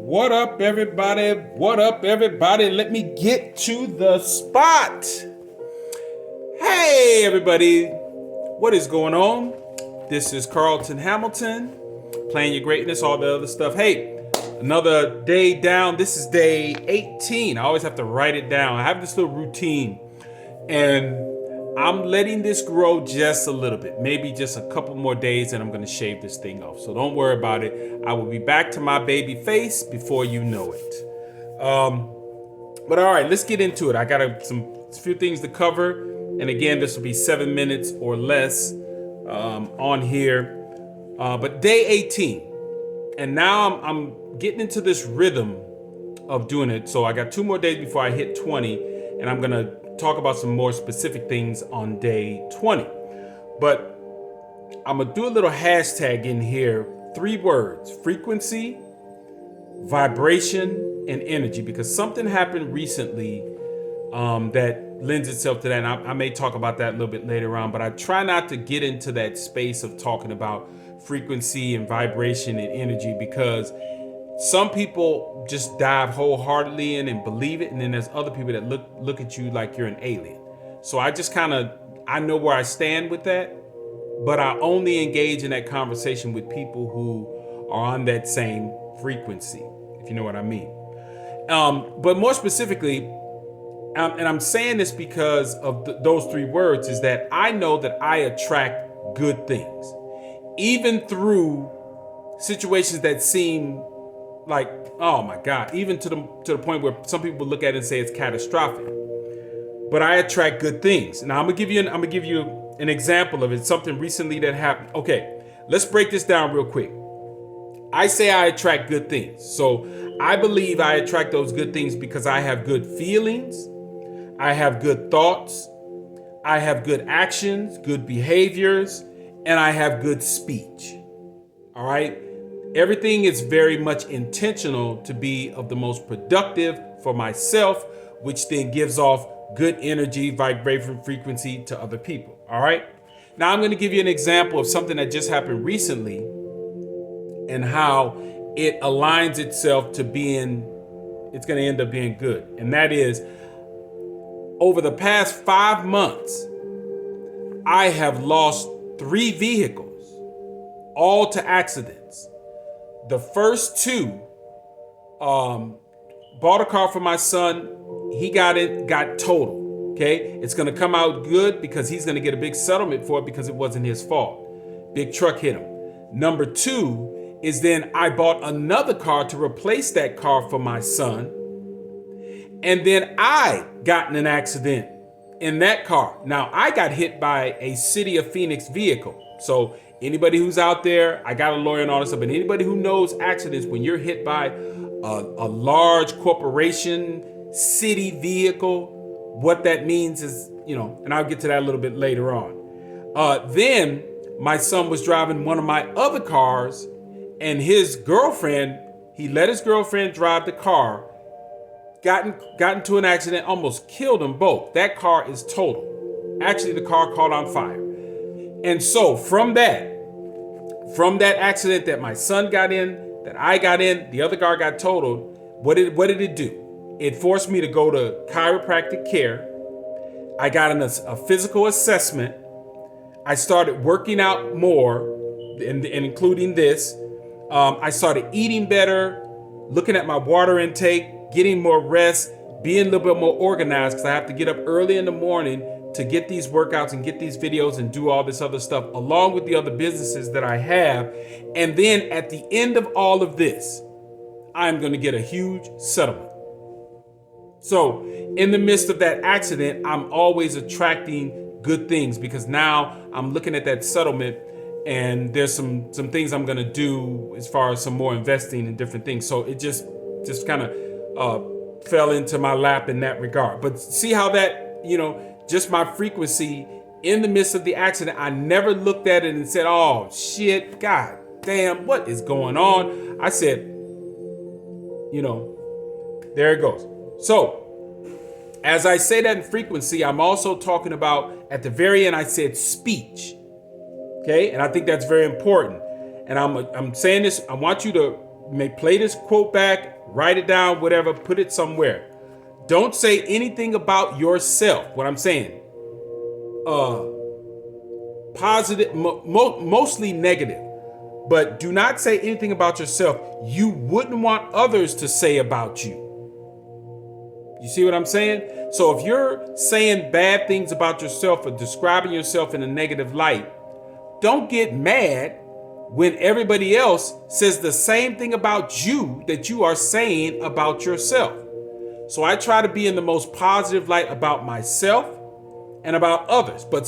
What up, everybody? What up, everybody? Let me get to the spot. Hey, everybody. What is going on? This is Carlton Hamilton, playing your greatness, all the other stuff. Hey, another day down. This is day 18. I always have to write it down. I have this little routine, and I'm letting this grow just a little bit, maybe just a couple more days, and I'm going to shave this thing off. So don't worry about it. I will be back to my baby face before you know it. But all right, let's get into it. I got a few things to cover. And again, this will be 7 minutes or less on here. But day 18. And now I'm getting into this rhythm of doing it. So I got 2 more days before I hit 20. And I'm going to talk about some more specific things on day 20. But I'm going to do a little hashtag in here. 3 words: frequency, vibration, and energy. Because something happened recently that lends itself to that. And I may talk about that a little bit later on. But I try not to get into that space of talking about frequency and vibration and energy, because some people just dive wholeheartedly in and believe it, and then there's other people that look at you like you're an alien. So I just I know where I stand with that, but I only engage in that conversation with people who are on that same frequency, if you know what I mean. But more specifically, and I'm saying this because of those 3 words, is that I know that I attract good things, even through situations that seem like, oh my God, even to the point where some people look at it and say it's catastrophic. But I attract good things. Now I'm gonna give you an example of it. Something recently that happened. Okay, let's break this down real quick. I say I attract good things. So I believe I attract those good things because I have good feelings, I have good thoughts, I have good actions, good behaviors, and I have good speech. All right. Everything is very much intentional to be of the most productive for myself, which then gives off good energy, vibration, frequency to other people. All right. Now I'm going to give you an example of something that just happened recently and how it aligns itself to it's going to end up being good. And that is, over the past 5 months, I have lost 3 vehicles, all to accidents. The first 2, bought a car for my son. He got totaled. Okay, it's gonna come out good because he's gonna get a big settlement for it because it wasn't his fault. Big truck hit him. Number 2 is then I bought another car to replace that car for my son, and then I got in an accident in that car. Now I got hit by a City of Phoenix vehicle. So anybody who's out there, I got a lawyer and all this stuff, but anybody who knows accidents, when you're hit by a large corporation, city vehicle, what that means is, and I'll get to that a little bit later on. Then my son was driving one of my other cars, and his girlfriend, he let his girlfriend drive the car, got into an accident, almost killed them both. That car is total. Actually, the car caught on fire. And so from that accident that my son got in, that I got in, the other car got totaled, what did it do? It forced me to go to chiropractic care. I got a physical assessment. I started working out more, and including this. I started eating better, looking at my water intake, getting more rest, being a little bit more organized, because I have to get up early in the morning to get these workouts and get these videos and do all this other stuff, along with the other businesses that I have. And then at the end of all of this, I'm going to get a huge settlement. So in the midst of that accident, I'm always attracting good things, because now I'm looking at that settlement, and there's some things I'm going to do as far as some more investing in different things. So it just kind of fell into my lap in that regard. But see how that, just my frequency in the midst of the accident, I never looked at it and said, oh shit, God damn, what is going on? I said, there it goes. So as I say that in frequency, I'm also talking about, at the very end, I said speech. Okay. And I think that's very important. and I'm saying this, I want you to play this quote back, write it down, whatever, put it somewhere. Don't say anything about yourself. What I'm saying, positive, mostly negative, but do not say anything about yourself you wouldn't want others to say about you. You see what I'm saying? So if you're saying bad things about yourself or describing yourself in a negative light, don't get mad when everybody else says the same thing about you that you are saying about yourself. So I try to be in the most positive light about myself and about others, but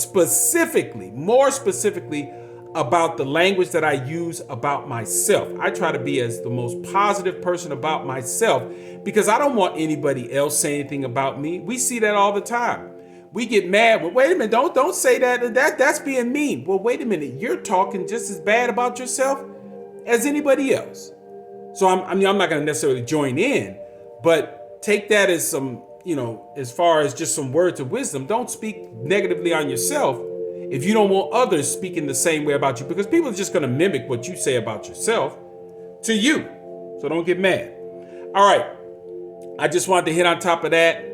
more specifically, about the language that I use about myself. I try to be as the most positive person about myself because I don't want anybody else saying anything about me. We see that all the time. We get mad. Well, wait a minute, don't say that. That's being mean. Well, wait a minute. You're talking just as bad about yourself as anybody else. So I'm not going to necessarily join in, but take that as some, as far as just some words of wisdom. Don't speak negatively on yourself if you don't want others speaking the same way about you, because people are just going to mimic what you say about yourself to you. So don't get mad. All right. I just wanted to hit on top of that.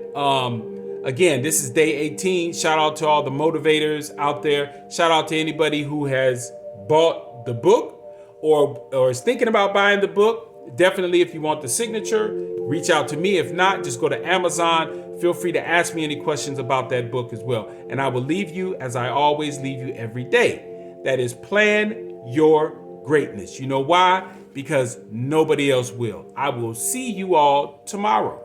Again, this is day 18. Shout out to all the motivators out there. Shout out to anybody who has bought the book or is thinking about buying the book. Definitely, if you want the signature, reach out to me. If not, just go to Amazon. Feel free to ask me any questions about that book as well. And I will leave you, as I always leave you every day. That is, plan your greatness. You know why? Because nobody else will. I will see you all tomorrow.